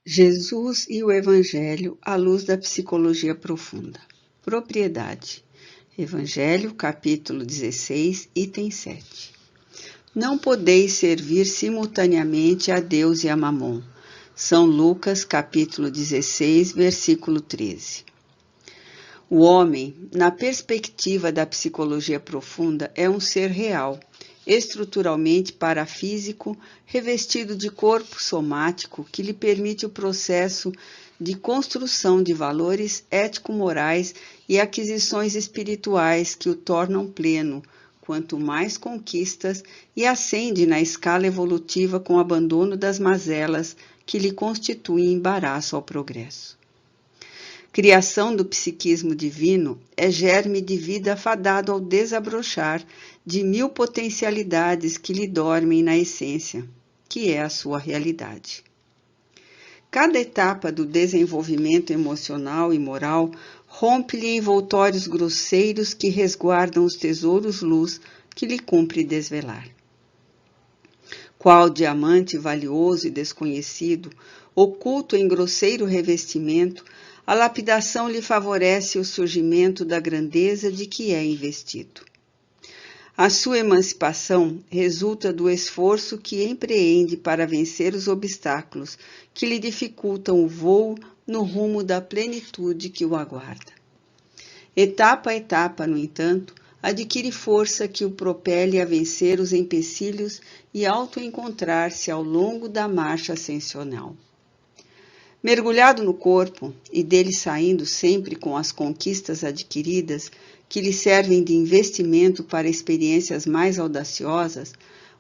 Jesus e o Evangelho à luz da psicologia profunda. Propriedade. Evangelho, capítulo 16, item 7. Não podeis servir simultaneamente a Deus e a Mamon. São Lucas, capítulo 16, versículo 13. O homem, na perspectiva da psicologia profunda, é um ser real, estruturalmente parafísico, revestido de corpo somático que lhe permite o processo de construção de valores ético-morais e aquisições espirituais que o tornam pleno, quanto mais conquistas, e ascende na escala evolutiva com o abandono das mazelas que lhe constituem embaraço ao progresso. Criação do psiquismo divino é germe de vida fadado ao desabrochar de mil potencialidades que lhe dormem na essência, que é a sua realidade. Cada etapa do desenvolvimento emocional e moral rompe-lhe envoltórios grosseiros que resguardam os tesouros luz que lhe cumpre desvelar. Qual diamante valioso e desconhecido, oculto em grosseiro revestimento, a lapidação lhe favorece o surgimento da grandeza de que é investido. A sua emancipação resulta do esforço que empreende para vencer os obstáculos que lhe dificultam o voo no rumo da plenitude que o aguarda. Etapa a etapa, no entanto, adquire força que o propele a vencer os empecilhos e auto-encontrar-se ao longo da marcha ascensional. Mergulhado no corpo e dele saindo sempre com as conquistas adquiridas que lhe servem de investimento para experiências mais audaciosas,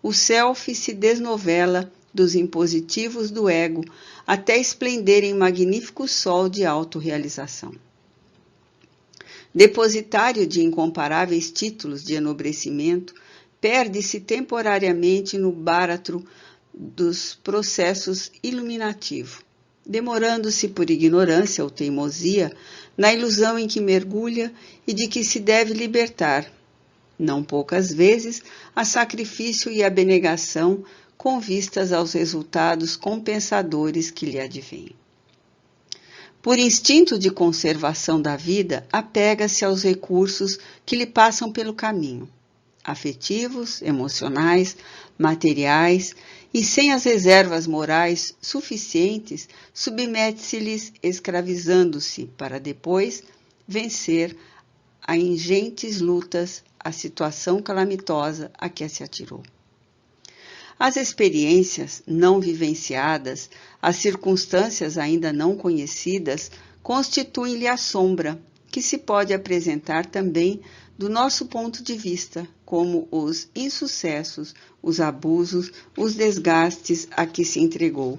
o self se desnovela dos impositivos do ego até esplender em magnífico sol de autorrealização. Depositário de incomparáveis títulos de enobrecimento, perde-se temporariamente no báratro dos processos iluminativos, demorando-se por ignorância ou teimosia na ilusão em que mergulha e de que se deve libertar, não poucas vezes, a sacrifício e abnegação com vistas aos resultados compensadores que lhe advêm. Por instinto de conservação da vida, apega-se aos recursos que lhe passam pelo caminho, afetivos, emocionais, materiais, e sem as reservas morais suficientes, submete-se-lhes escravizando-se para depois vencer a ingentes lutas a situação calamitosa a que se atirou. As experiências não vivenciadas, as circunstâncias ainda não conhecidas, constituem-lhe a sombra, que se pode apresentar também do nosso ponto de vista, como os insucessos, os abusos, os desgastes a que se entregou,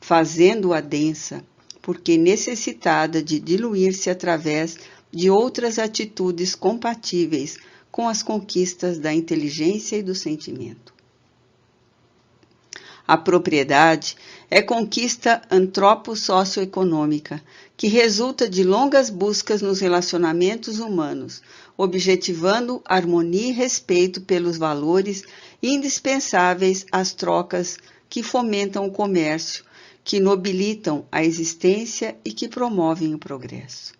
fazendo-a densa, porque necessitada de diluir-se através de outras atitudes compatíveis com as conquistas da inteligência e do sentimento. A propriedade é conquista antropo-socioeconômica, que resulta de longas buscas nos relacionamentos humanos, objetivando harmonia e respeito pelos valores indispensáveis às trocas que fomentam o comércio, que nobilitam a existência e que promovem o progresso.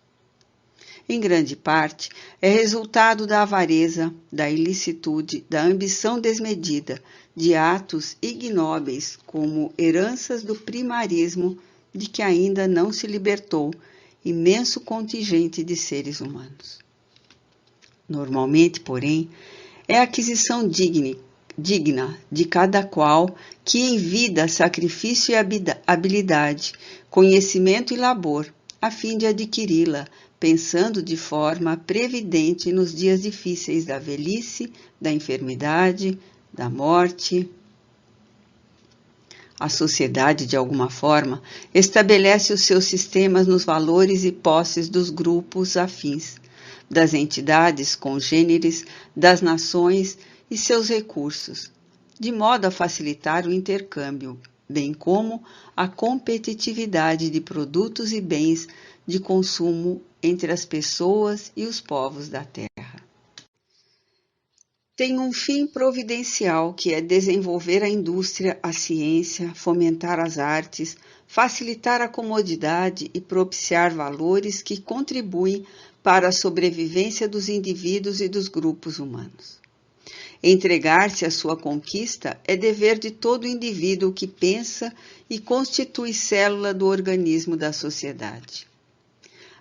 Em grande parte, é resultado da avareza, da ilicitude, da ambição desmedida, de atos ignóbeis como heranças do primarismo de que ainda não se libertou imenso contingente de seres humanos. Normalmente, porém, é a aquisição digna de cada qual que envida sacrifício e habilidade, conhecimento e labor, a fim de adquiri-la, pensando de forma previdente nos dias difíceis da velhice, da enfermidade, da morte. A sociedade, de alguma forma, estabelece os seus sistemas nos valores e posses dos grupos afins, das entidades congêneres, das nações e seus recursos, de modo a facilitar o intercâmbio, bem como a competitividade de produtos e bens de consumo entre as pessoas e os povos da terra. Tem um fim providencial que é desenvolver a indústria, a ciência, fomentar as artes, facilitar a comodidade e propiciar valores que contribuem para a sobrevivência dos indivíduos e dos grupos humanos. Entregar-se à sua conquista é dever de todo indivíduo que pensa e constitui célula do organismo da sociedade.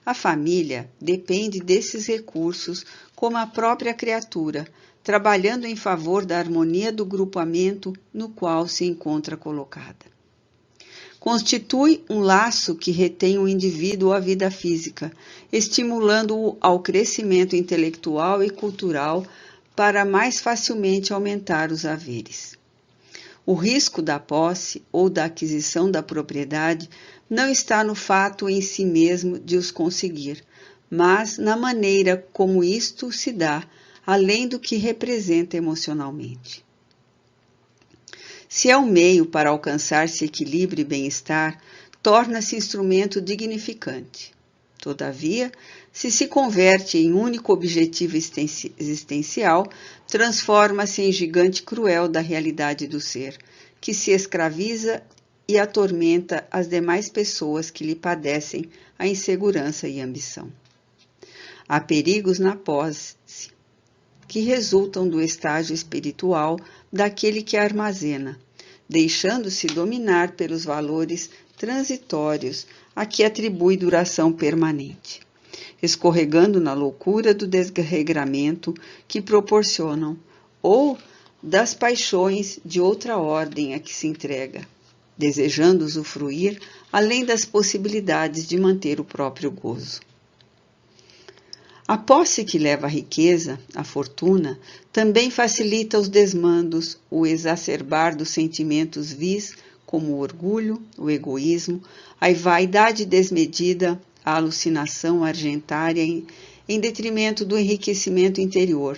A família depende desses recursos como a própria criatura, trabalhando em favor da harmonia do grupamento no qual se encontra colocada. Constitui um laço que retém o indivíduo à vida física, estimulando-o ao crescimento intelectual e cultural para mais facilmente aumentar os haveres. O risco da posse ou da aquisição da propriedade não está no fato em si mesmo de os conseguir, mas na maneira como isto se dá, além do que representa emocionalmente. Se é um meio para alcançar-se equilíbrio e bem-estar, torna-se instrumento dignificante. Todavia, se converte em único objetivo existencial, transforma-se em gigante cruel da realidade do ser, que se escraviza e atormenta as demais pessoas que lhe padecem a insegurança e ambição. Há perigos na posse, que resultam do estágio espiritual daquele que a armazena, deixando-se dominar pelos valores transitórios a que atribui duração permanente, escorregando na loucura do desregramento que proporcionam, ou das paixões de outra ordem a que se entrega, desejando usufruir além das possibilidades de manter o próprio gozo. A posse que leva à riqueza, a fortuna, também facilita os desmandos, o exacerbar dos sentimentos vis, como o orgulho, o egoísmo, a vaidade desmedida, a alucinação argentária, em detrimento do enriquecimento interior,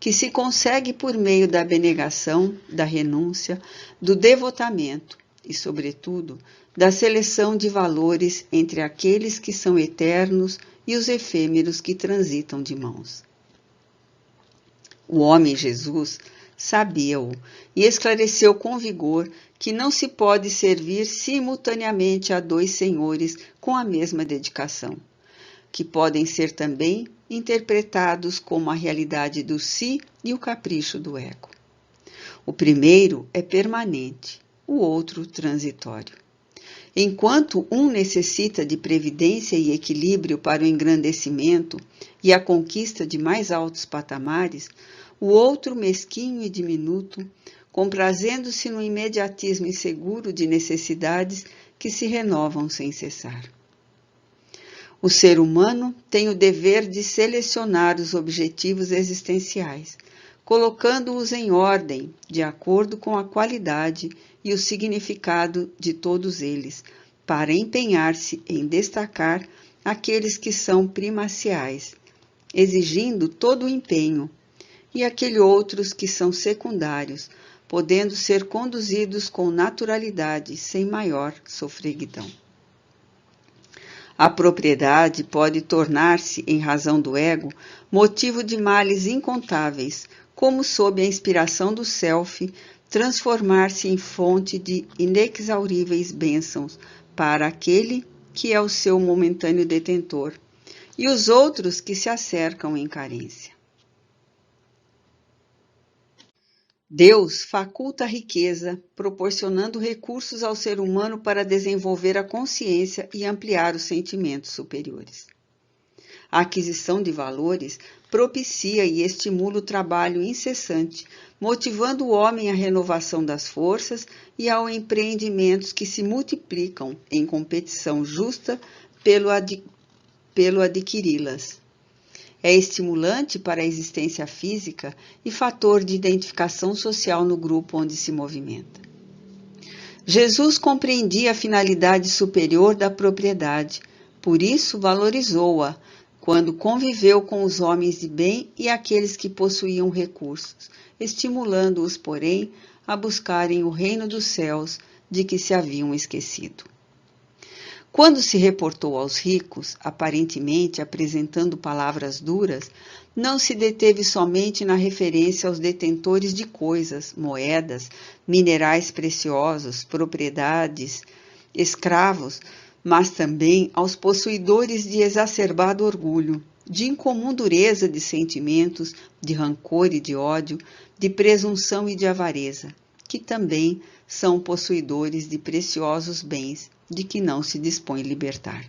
que se consegue por meio da abnegação, da renúncia, do devotamento e, sobretudo, da seleção de valores entre aqueles que são eternos e os efêmeros que transitam de mãos. O homem Jesus sabia-o e esclareceu com vigor que não se pode servir simultaneamente a dois senhores com a mesma dedicação, que podem ser também interpretados como a realidade do si e o capricho do ego. O primeiro é permanente, o outro transitório. Enquanto um necessita de previdência e equilíbrio para o engrandecimento e a conquista de mais altos patamares, o outro, mesquinho e diminuto, comprazendo-se no imediatismo inseguro de necessidades que se renovam sem cessar. O ser humano tem o dever de selecionar os objetivos existenciais, colocando-os em ordem, de acordo com a qualidade e o significado de todos eles, para empenhar-se em destacar aqueles que são primaciais, exigindo todo o empenho, e aqueles outros que são secundários, podendo ser conduzidos com naturalidade, sem maior sofreguidão. A propriedade pode tornar-se, em razão do ego, motivo de males incontáveis, como sob a inspiração do self, transformar-se em fonte de inexauríveis bênçãos para aquele que é o seu momentâneo detentor, e os outros que se acercam em carência. Deus faculta a riqueza, proporcionando recursos ao ser humano para desenvolver a consciência e ampliar os sentimentos superiores. A aquisição de valores propicia e estimula o trabalho incessante, motivando o homem à renovação das forças e ao empreendimentos que se multiplicam em competição justa pelo adquiri-las. É estimulante para a existência física e fator de identificação social no grupo onde se movimenta. Jesus compreendia a finalidade superior da propriedade, por isso valorizou-a, quando conviveu com os homens de bem e aqueles que possuíam recursos, estimulando-os, porém, a buscarem o reino dos céus de que se haviam esquecido. Quando se reportou aos ricos, aparentemente apresentando palavras duras, não se deteve somente na referência aos detentores de coisas, moedas, minerais preciosos, propriedades escravos, mas também aos possuidores de exacerbado orgulho, de incomum dureza de sentimentos, de rancor e de ódio, de presunção e de avareza, que também são possuidores de preciosos bens de que não se dispõe libertar.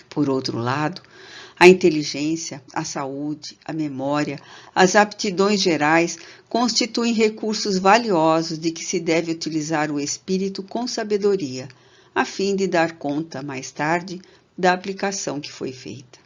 Por outro lado, a inteligência, a saúde, a memória, as aptidões gerais constituem recursos valiosos de que se deve utilizar o espírito com sabedoria, a fim de dar conta, mais tarde, da aplicação que foi feita.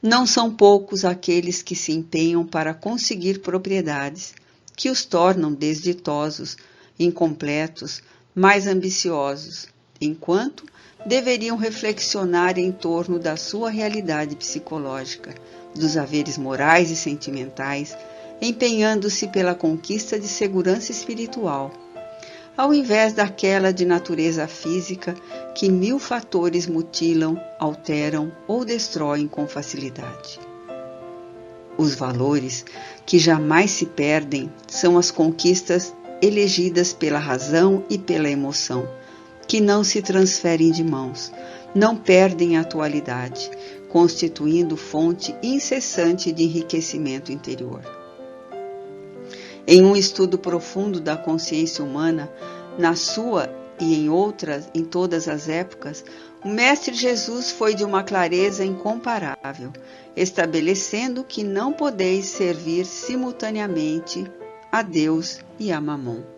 Não são poucos aqueles que se empenham para conseguir propriedades, que os tornam desditosos, incompletos, mais ambiciosos, enquanto deveriam reflexionar em torno da sua realidade psicológica, dos haveres morais e sentimentais, empenhando-se pela conquista de segurança espiritual, ao invés daquela de natureza física que 1000 fatores mutilam, alteram ou destroem com facilidade. Os valores que jamais se perdem são as conquistas elegidas pela razão e pela emoção, que não se transferem de mãos, não perdem a atualidade, constituindo fonte incessante de enriquecimento interior. Em um estudo profundo da consciência humana, na sua e em todas as épocas, o Mestre Jesus foi de uma clareza incomparável, estabelecendo que não podeis servir simultaneamente a Deus e a Mamon.